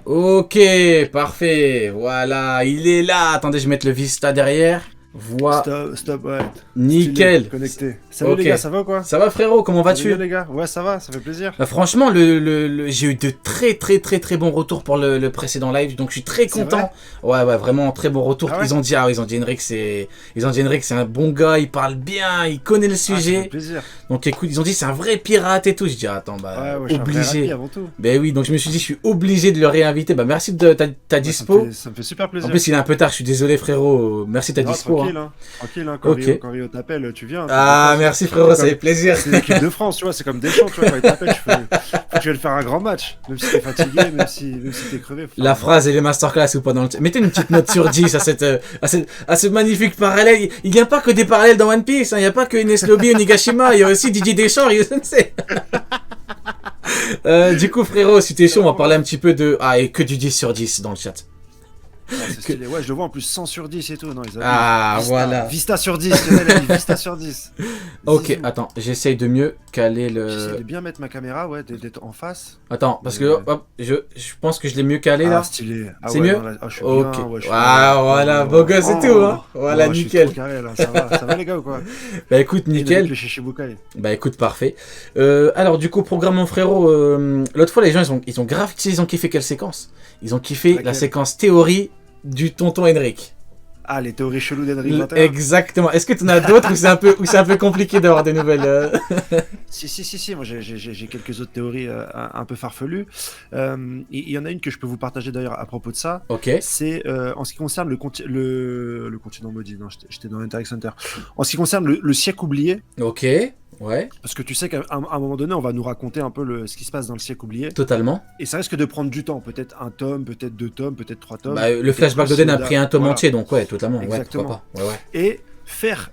Ok, parfait. Voilà, il est là. Attendez, je vais mettre le Vista derrière. Voilà. Stop, ouais. Nickel. Stylé, connecté. Salut Ok. les gars, ça va ou quoi? Ça va frérot, comment Vous allez bien vas-tu? les gars? Ouais, ça va, ça fait plaisir. Franchement, j'ai eu de très bons retours pour le précédent live, donc je suis très C'est content. Ouais, vraiment très bon retour. Ah ouais? Ils ont dit Henrik, c'est un bon gars, il parle bien, il connaît le Ah, ça fait sujet. plaisir. Donc écoute, ils ont dit c'est un vrai pirate et tout. Je dis attends, Ouais, je suis un vrai obligé. rugby avant tout. Ben oui, donc je me suis dit je suis obligé de le réinviter. Bah merci de ta Ouais, dispo. ça me fait super plaisir. En plus, il est un peu tard, je suis désolé frérot. Merci de ta Non, dispo. tranquille, Hein. Tranquille, hein. Ok. Quand Rio t'appelle, tu viens. Ah, merci frérot, ça fait plaisir. C'est l'équipe de France, tu vois, c'est comme Deschamps, tu vois, quand il t'appelle, faut que tu vas le faire un grand match. Même si t'es fatigué, même si t'es crevé. La phrase et les masterclass ou pas dans le chat. Mettez une petite note sur 10 à ce magnifique parallèle. Il n'y a pas que des parallèles dans One Piece, hein. Il n'y a pas que Ines Lobby ou Nigashima, il y a aussi Didier Deschamps, Ryo Sensei. Du coup frérot, si t'es chaud, on va parler un petit peu de... Ah, et que du 10 sur 10 dans le chat. Ah, c'est stylé. Ouais, je le vois en plus 100 sur 10 et tout. Non, ils Ah, Vista, voilà. Vista sur 10, il y en a dit Vista sur 10. Ok, Zizou. attends, j'essaye de mieux caler J'essaie le... de bien mettre ma caméra, ouais, d'être en face. Attends, parce que hop, je pense que je l'ai mieux calé là. Stylé. Ah, C'est ouais, mieux? non, là, je suis Ok. bien, ouais, je suis Ah, bien. voilà, beau gosse et tout, hein. Voilà, Je suis nickel. trop carré, là, ça va les gars ou quoi? Bah écoute, nickel. Le Shichibukai. Bah écoute, parfait. Alors du coup, programme mon frérot, l'autre fois les gens ils ont grave, ils ont kiffé quelle séquence? Ils ont kiffé Laquelle? la séquence théorie du tonton Henrik. Ah, les théories cheloues d'Henry 21. Exactement. Est-ce que tu en as d'autres ou c'est un peu compliqué d'avoir des nouvelles Si, moi j'ai quelques autres théories un peu farfelues. Il y en a une que je peux vous partager d'ailleurs à propos de ça. Ok. C'est en ce qui concerne le continent maudit. Non, j'étais dans l'Interact Center. En ce qui concerne le siècle oublié, Ok. Ouais. parce que tu sais qu'à un moment donné, on va nous raconter un peu ce qui se passe dans le siècle oublié. Totalement. Et ça risque de prendre du temps. Peut-être un tome, peut-être 2 tomes, peut-être 3 tomes. Bah, le flashback de Den a pris un tome entier, donc ouais, totalement. Exactement. Ouais, pourquoi pas. Ouais. Et faire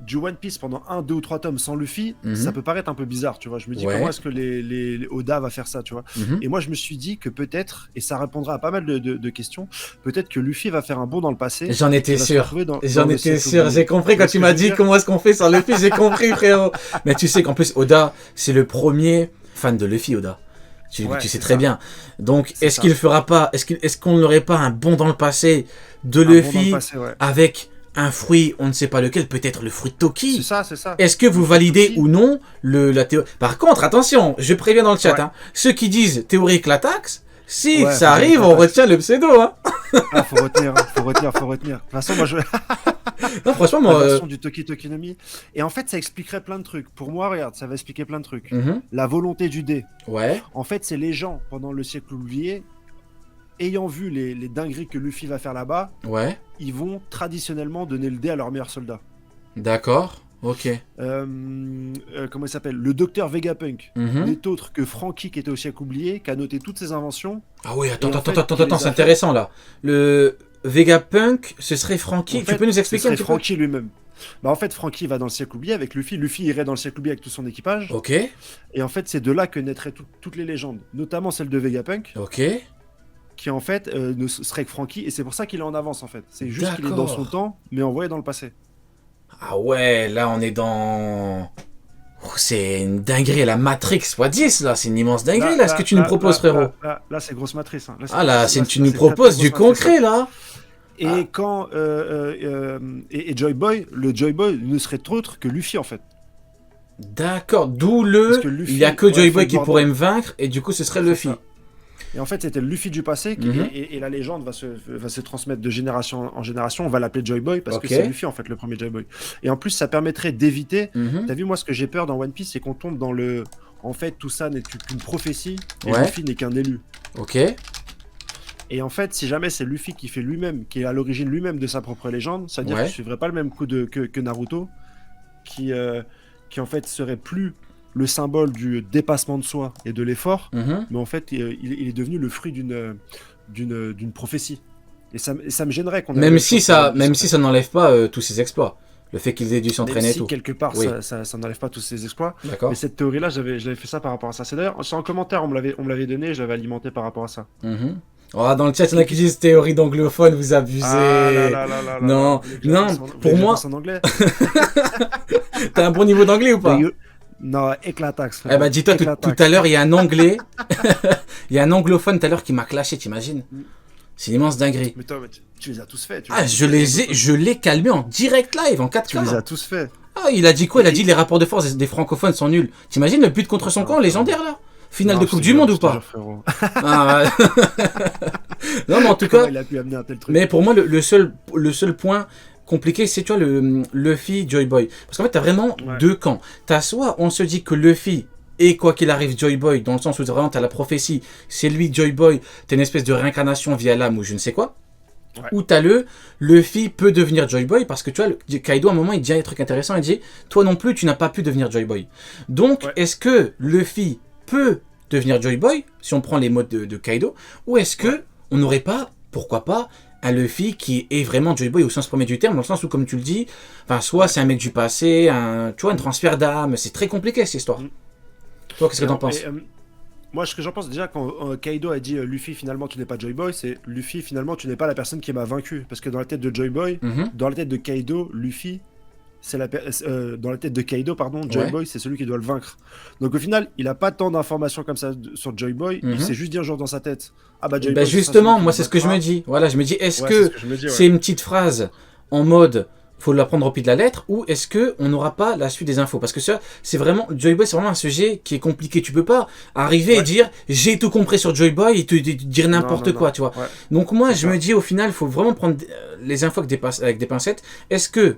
du One Piece pendant 1, 2 ou 3 tomes sans Luffy, ça peut paraître un peu bizarre, tu vois. Je me dis comment est-ce que les Oda va faire ça, tu vois. Et moi je me suis dit que peut-être, et ça répondra à pas mal de questions, peut-être que Luffy va faire un bond dans le passé. J'en étais sûr. J'en étais sûr. J'ai compris quand tu m'as dit comment est-ce qu'on fait sans Luffy, j'ai compris frérot. Mais tu sais qu'en plus Oda, c'est le premier fan de Luffy, Oda. Tu sais très bien. Donc, est-ce qu'il fera pas, est-ce qu'on n'aurait pas un bond dans le passé de Luffy avec un fruit, on ne sait pas lequel, peut-être le fruit Toki. C'est ça. Est-ce que vous validez ou non la théorie? Par contre, attention, je préviens dans le chat, hein, ceux qui disent théorie Clatax, si ça arrive, on retient le pseudo. Hein. Ah, faut retenir. De toute façon, moi je... Non, franchement, moi... La version du Toki Tokinomi. Et en fait, ça expliquerait plein de trucs. Pour moi, regarde, ça va expliquer plein de trucs. La volonté du dé. Ouais. En fait, c'est les gens, pendant le siècle oublié, ayant vu les dingueries que Luffy va faire là-bas, ils vont traditionnellement donner le dé à leurs meilleurs soldats. D'accord, ok. Comment il s'appelle? Le docteur Vegapunk n'est autre que Franky qui était au siècle oublié, qui a noté toutes ses inventions. Ah oui, attends, c'est intéressant là. Le Vegapunk, ce serait Franky. Tu peux nous expliquer un petit peu? Franky lui-même. Bah en fait, Franky va dans le siècle oublié avec Luffy. Luffy irait dans le siècle oublié avec tout son équipage. Ok. Et en fait, c'est de là que naîtraient toutes les légendes, notamment celle de Vegapunk. Ok. Qui en fait ne serait que Franky, et c'est pour ça qu'il est en avance en fait. C'est juste qu'il est dans son temps, mais envoyé dans le passé. Ah ouais, là on est dans... Oh, c'est une dinguerie, la Matrix x10 là, c'est une immense dinguerie là, ce que tu nous proposes frérot. Là c'est grosse matrice. Hein. Tu nous proposes du concret là. Et quand et Joy Boy, le Joy Boy ne serait autre que Luffy en fait. D'accord, d'où il y a que Joy Boy qui pourrait me vaincre et du coup ce serait Luffy. Et en fait, c'était le Luffy du passé, et la légende va se transmettre de génération en génération. On va l'appeler Joy Boy parce que c'est Luffy en fait le premier Joy Boy. Et en plus, ça permettrait d'éviter. T'as vu, moi, ce que j'ai peur dans One Piece, c'est qu'on tombe dans le. En fait, tout ça n'est qu'une prophétie, et Luffy n'est qu'un élu. Ok. Et en fait, si jamais c'est Luffy qui fait lui-même, qui est à l'origine lui-même de sa propre légende, ça veut dire qu'il ne suivrait pas le même coup que Naruto, qui en fait serait plus le symbole du dépassement de soi et de l'effort, mais en fait, il est devenu le fruit d'une prophétie. Et ça me gênerait qu'on... Même si ça n'enlève pas tous ses exploits. Le fait qu'ils aient dû s'entraîner et tout. Quelque part, ça n'enlève pas tous ses exploits. D'accord. Mais cette théorie-là, j'avais fait ça par rapport à ça. C'est d'ailleurs, c'est en commentaire, on me l'avait donné, je l'avais alimenté par rapport à ça. Oh, dans le chat, il y en a qui disent théorie d'anglophone, vous abusez. Non, pour moi... En anglais. T'as un bon niveau d'anglais ou pas? Non, éclataxe. Eh bah, dis-toi, tout à l'heure, il y a un anglais, il y a un anglophone tout à l'heure qui m'a clashé, t'imagines? C'est une immense dinguerie. Mais toi, tu les as tous faits. Je l'ai calmé en direct live, en 4K. Tu les as tous faits. Ah, il a dit quoi? Il a dit les rapports de force des francophones sont nuls. T'imagines le but contre son camp, légendaire là? Finale de Coupe du Monde ou pas? Ah, ouais. Non, mais en tout cas, il a pu amener un tel truc. Mais pour moi, le seul point compliqué, c'est, tu vois, le Luffy, Joy Boy. Parce qu'en fait, t'as vraiment deux camps. T'as soit, on se dit que Luffy est, quoi qu'il arrive, Joy Boy, dans le sens où vraiment t'as la prophétie, c'est lui, Joy Boy, t'as une espèce de réincarnation via l'âme ou je ne sais quoi. Ouais. Ou t'as Luffy peut devenir Joy Boy, parce que tu vois, Kaido à un moment il dit un truc intéressant, il dit toi non plus tu n'as pas pu devenir Joy Boy. Donc est-ce que Luffy peut devenir Joy Boy si on prend les modes de Kaido, ou est-ce que on n'aurait pas, pourquoi pas, un Luffy qui est vraiment Joy Boy au sens premier du terme, dans le sens où comme tu le dis, enfin soit c'est un mec du passé, tu vois, un transfert d'âme, c'est très compliqué cette histoire. Toi qu'est-ce que t'en penses? Moi, ce que j'en pense déjà, quand Kaido a dit Luffy, finalement, tu n'es pas Joy Boy, c'est Luffy, finalement, tu n'es pas la personne qui m'a vaincu. Parce que dans la tête de Joy Boy, dans la tête de Kaido, Luffy, c'est dans la tête de Kaido, pardon, Joy Boy, c'est celui qui doit le vaincre. Donc au final, il n'a pas tant d'informations comme ça sur Joy Boy, il s'est juste dit un jour dans sa tête. Ah bah Joy Boy. Justement, moi, c'est ce que je me dis. Voilà, je me dis, est-ce que c'est une petite phrase en mode. Faut la prendre au pied de la lettre, ou est-ce que on n'aura pas la suite des infos? Parce que ça, c'est vraiment Joy Boy, c'est vraiment un sujet qui est compliqué. Tu peux pas arriver et dire j'ai tout compris sur Joy Boy et te dire n'importe quoi, tu vois. Donc moi, je me dis au final, il faut vraiment prendre les infos avec des pincettes. Est-ce que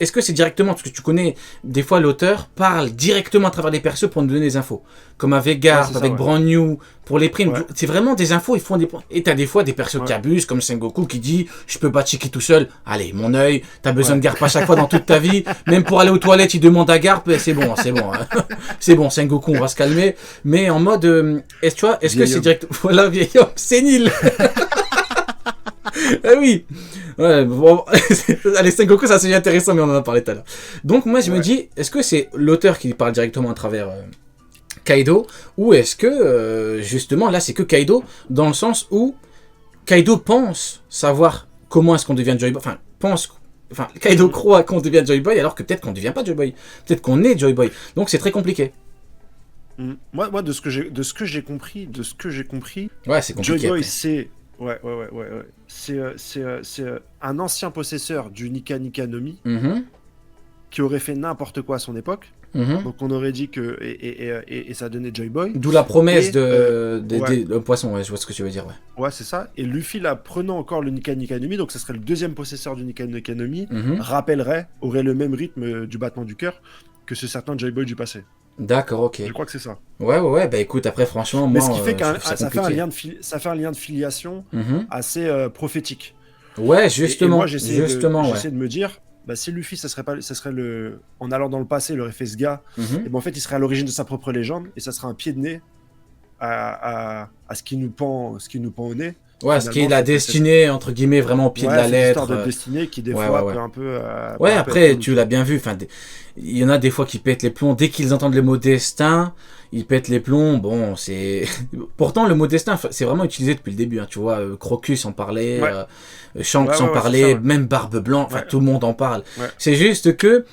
est-ce que c'est directement, parce que tu connais, des fois l'auteur parle directement à travers les persos pour nous donner des infos, comme avec Garp, avec Brand New, pour les primes, c'est vraiment des infos, ils font des points. Et t'as des fois des persos qui abusent, comme Sengoku qui dit, je peux pas checker tout seul, allez, mon œil, t'as besoin de Garp à chaque fois dans toute ta vie, même pour aller aux toilettes, il demande à Garp, c'est bon, c'est bon, Sengoku, on va se calmer, mais en mode, est-ce que c'est direct, voilà, vieil homme, sénile. Ah oui. Ouais, bon, allez, Sengoku, ça c'est intéressant, mais on en a parlé tout à l'heure. Donc moi je me dis, est-ce que c'est l'auteur qui parle directement à travers Kaido, ou est-ce que justement là c'est que Kaido, dans le sens où Kaido pense savoir comment est-ce qu'on devient Joy Boy, Kaido croit qu'on devient Joy Boy alors que peut-être qu'on ne devient pas Joy Boy, peut-être qu'on est Joy Boy. Donc c'est très compliqué. Moi de ce que j'ai compris, ouais, c'est compliqué. Joy Boy c'est c'est un ancien possesseur du Nika Nika no Mi qui aurait fait n'importe quoi à son époque. Donc on aurait dit que et ça donnait Joy Boy. D'où la promesse de poisson, je vois ce que tu veux dire. Ouais, c'est ça. Et Luffy, là, prenant encore le Nika Nika no Mi, donc ce serait le deuxième possesseur du Nika Nika no Mi, aurait le même rythme du battement du cœur que ce certain Joy Boy du passé. D'accord, ok. Je crois que c'est ça. Ouais, bah écoute, après franchement, moi... Mais ce qui fait que ça fait un lien de filiation assez prophétique. Ouais, justement. Et moi, j'essaie de me dire, bah, si Luffy, ça serait en allant dans le passé, il aurait fait ce gars, et ben, en fait, il serait à l'origine de sa propre légende, et ça serait un pied de nez à ce qui nous pend au nez. Ouais, ce qui est la destinée, entre guillemets, vraiment au pied de la lettre. Histoire de destinée qui, des fois, peut un peu... après, tu l'as bien vu. Il y en a des fois qui pètent les plombs. Dès qu'ils entendent le mot destin, ils pètent les plombs. Bon, c'est... Pourtant, le mot destin, c'est vraiment utilisé depuis le début. Hein. Tu vois, Crocus en parlait, Shanks en parlait, même Barbe Blanc. Tout le monde en parle. Ouais. C'est juste que,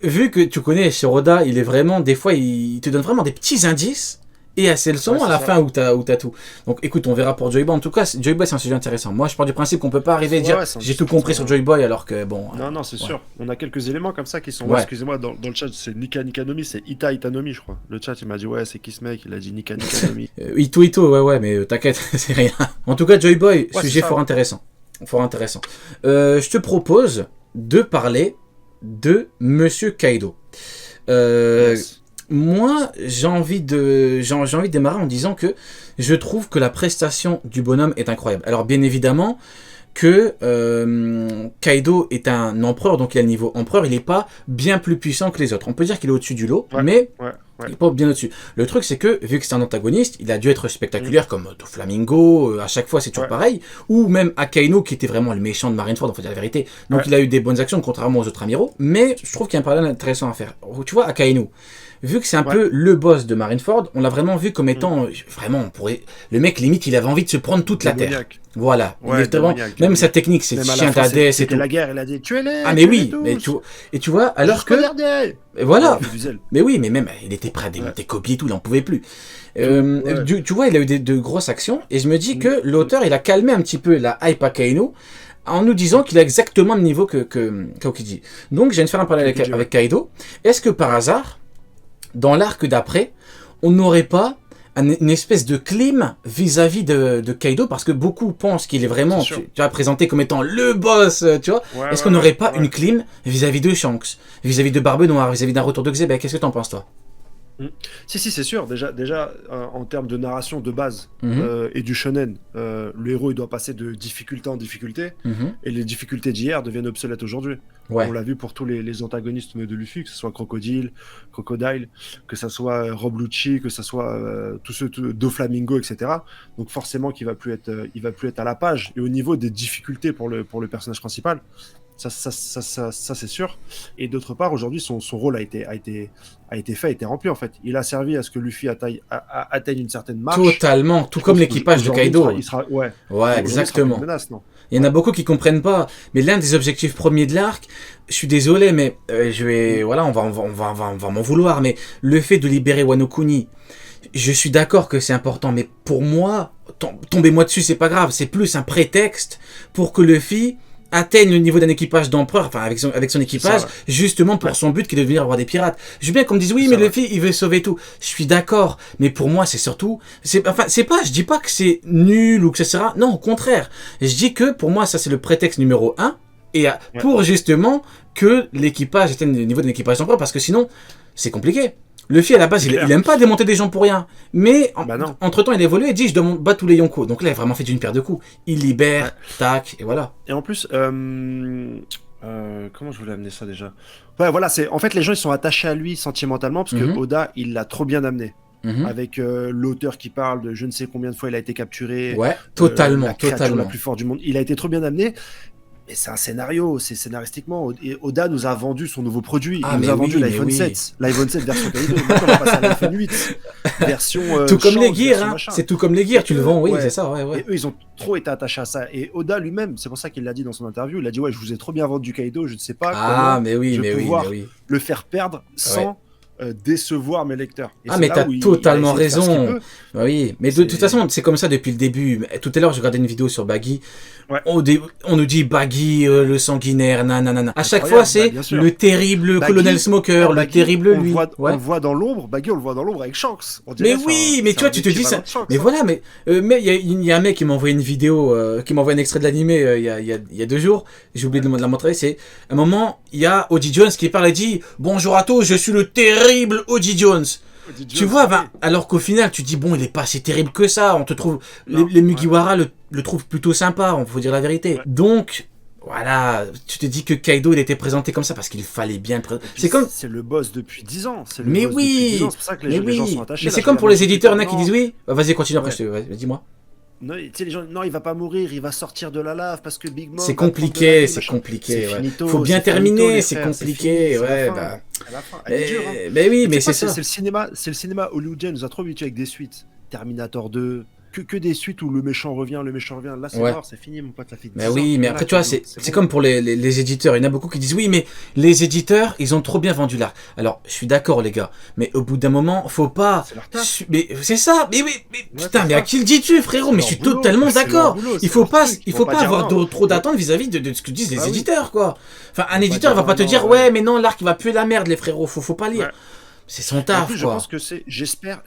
vu que tu connais Shiroda, il est vraiment... Des fois, il te donne vraiment des petits indices. Et c'est le son à la fin où t'as tout. Donc écoute, on verra pour Joy Boy. En tout cas, Joy Boy c'est un sujet intéressant. Moi je pars du principe qu'on peut pas arriver et dire j'ai tout compris sur Joy Boy alors que bon. Non, c'est sûr. On a quelques éléments comme ça qui sont. Excusez-moi, dans le chat, c'est Nika Nika no Mi, c'est Ita Itanomi, je crois. Le chat il m'a dit c'est qui ce mec? Il a dit Nika Nika no Mi. Ito, mais t'inquiète, c'est rien. En tout cas, Joy Boy, sujet fort intéressant. Je te propose de parler de Monsieur Kaido. Moi, j'ai envie de démarrer en disant que je trouve que la prestation du bonhomme est incroyable. Alors, bien évidemment, que Kaido est un empereur, donc il a le niveau empereur, il n'est pas bien plus puissant que les autres. On peut dire qu'il est au-dessus du lot, mais il n'est pas bien au-dessus. Le truc, c'est que, vu que c'est un antagoniste, il a dû être spectaculaire, comme Doflamingo, à chaque fois c'est toujours pareil, ou même Akainu, qui était vraiment le méchant de Marineford, on faut dire la vérité. Donc il a eu des bonnes actions, contrairement aux autres amiraux, mais je trouve qu'il y a un parallèle intéressant à faire. Tu vois, Akainu, vu que c'est un peu le boss de Marineford, on l'a vraiment vu comme étant, vraiment, le mec, limite, il avait envie de se prendre toute la terre. Voilà. Ouais, même sa technique, c'est chien d'Hadès et tout. la guerre, il a dit, tuez-les. Ah, mais oui, et tu vois, alors que. Et voilà. Mais oui, mais même, il était prêt à démonter Kobe et tout, il n'en pouvait plus. Tu vois, il a eu de grosses actions, et je me dis que l'auteur, il a calmé un petit peu la hype à Kaino, en nous disant qu'il a exactement le niveau que Aokiji. Donc, je viens de faire un parallèle avec Kaido. Est-ce que par hasard, dans l'arc d'après, on n'aurait pas une espèce de clim vis-à-vis de Kaido, parce que beaucoup pensent qu'il est vraiment, tu as présenté comme étant le boss, tu vois. Est-ce qu'on n'aurait pas une clim vis-à-vis de Shanks, vis-à-vis de Barbe Noire, vis-à-vis d'un retour de Xebec? Qu'est-ce que t'en penses, toi? Si, c'est sûr. Déjà en termes de narration de base et du shonen, le héros il doit passer de difficulté en difficulté, et les difficultés d'hier deviennent obsolètes aujourd'hui. On l'a vu pour tous les antagonistes de Luffy, que ce soit Crocodile, que ce soit Rob Lucci, que ce soit tous ceux Doflamingo, etc. Donc forcément qu'il va plus être à la page, et au niveau des difficultés pour le personnage principal. Ça c'est sûr. Et d'autre part, aujourd'hui, son rôle a été fait, a été rempli en fait. Il a servi à ce que Luffy atteigne une certaine marche. Totalement, tout comme l'équipage de Kaido. Ouais, exactement. Il menace, non? Il y en a beaucoup qui comprennent pas. Mais l'un des objectifs premiers de l'arc, je suis désolé, mais on va m'en vouloir. Mais le fait de libérer Wano Kuni, je suis d'accord que c'est important, mais pour moi, tombez-moi dessus, c'est pas grave. C'est plus un prétexte pour que Luffy atteigne le niveau d'un équipage d'empereur, enfin avec son équipage, justement pour son but qui est de devenir roi des pirates. Je veux bien qu'on me dise oui, mais Luffy il veut sauver tout. Je suis d'accord, mais pour moi c'est surtout, je dis pas que c'est nul ou que ça sera, non au contraire. Je dis que pour moi ça c'est le prétexte numéro 1 et pour justement que l'équipage atteigne le niveau d'un équipage d'empereur, parce que sinon c'est compliqué. Luffy, à la base, il aime pas démonter des gens pour rien. Mais, entre-temps, il a évolué et dit, je dois battre tous les Yonko. Donc là, il a vraiment fait d'une paire de coups. Il libère, tac, et voilà. Et en plus, comment je voulais amener ça déjà? Ouais, voilà, en fait, les gens, ils sont attachés à lui sentimentalement, parce que Oda, il l'a trop bien amené. Avec l'auteur qui parle de je ne sais combien de fois il a été capturé. Ouais, totalement, la créature la plus forte du monde. Il a été trop bien amené. Mais c'est un scénario, c'est scénaristiquement. Et Oda nous a vendu son nouveau produit. Il nous a vendu l'iPhone 7. L'iPhone 7 version Kaido. Maintenant, on va passer à l'iPhone 8. Version. Tout comme les gears, hein. C'est tout comme les gears, tu le vends, oui, c'est ça, ouais. Et eux, ils ont trop été attachés à ça. Et Oda lui-même, c'est pour ça qu'il l'a dit dans son interview, il a dit ouais, je vous ai trop bien vendu Kaido, je ne sais pas comment je vais pouvoir le faire perdre sans décevoir mes lecteurs. Et mais t'as totalement raison. Oui, mais de toute façon, c'est comme ça depuis le début. Tout à l'heure, je regardais une vidéo sur Baggy. On nous dit Baggy, le sanguinaire, nanana. À chaque fois, c'est le terrible Baggy, colonel Smoker, le terrible lui. On le voit dans l'ombre. Baggy, on le voit dans l'ombre avec Shanks. Mais oui, mais tu vois, tu te dis ça. Mais voilà, mais il y a un mec qui m'a envoyé une vidéo, qui m'a envoyé un extrait de l'animé il y a 2 jours. J'ai oublié de la montrer. C'est un moment, il y a Oji Jones qui parle et dit bonjour à tous, je suis le terrible Oji Jones. Tu vois, alors qu'au final, tu dis, bon, il est pas si terrible que ça. On te trouve, les Mugiwara le trouvent plutôt sympa, on faut dire la vérité. Ouais. Donc, voilà, tu te dis que Kaido, il était présenté comme ça parce qu'il fallait bien... C'est le boss depuis 10 ans. Mais oui, c'est pour ça que les gens sont attachés. Mais c'est comme pour les éditeurs, il y en a qui disent oui. Vas-y, continue après, dis-moi. Non, les gens, non, il va pas mourir, il va sortir de la lave parce que Big Mom. C'est compliqué. Faut bien terminer, c'est compliqué, ouais. À la fin, elle est dure. Mais oui, mais c'est ça. C'est le cinéma hollywoodien nous a trop habitués avec des suites. Terminator 2. Que des suites où le méchant revient. Là, c'est mort, c'est fini, mon pote, ça fait 10 mais oui, mais après, tu vois, c'est comme pour les éditeurs. Il y en a beaucoup qui disent oui, mais les éditeurs, ils ont trop bien vendu l'art. Alors, je suis d'accord, les gars, mais au bout d'un moment, faut pas. C'est leur taf. Mais c'est ça, mais putain, mais à qui le dis-tu, frérot? Mais je suis totalement d'accord. Il faut pas avoir trop d'attentes vis-à-vis de ce que disent les éditeurs, quoi. Enfin, un éditeur, il va pas te dire ouais, mais non, l'arc, il va puer la merde, les frérots, faut pas lire. C'est son taf, quoi. Je pense que c'est. J'espère.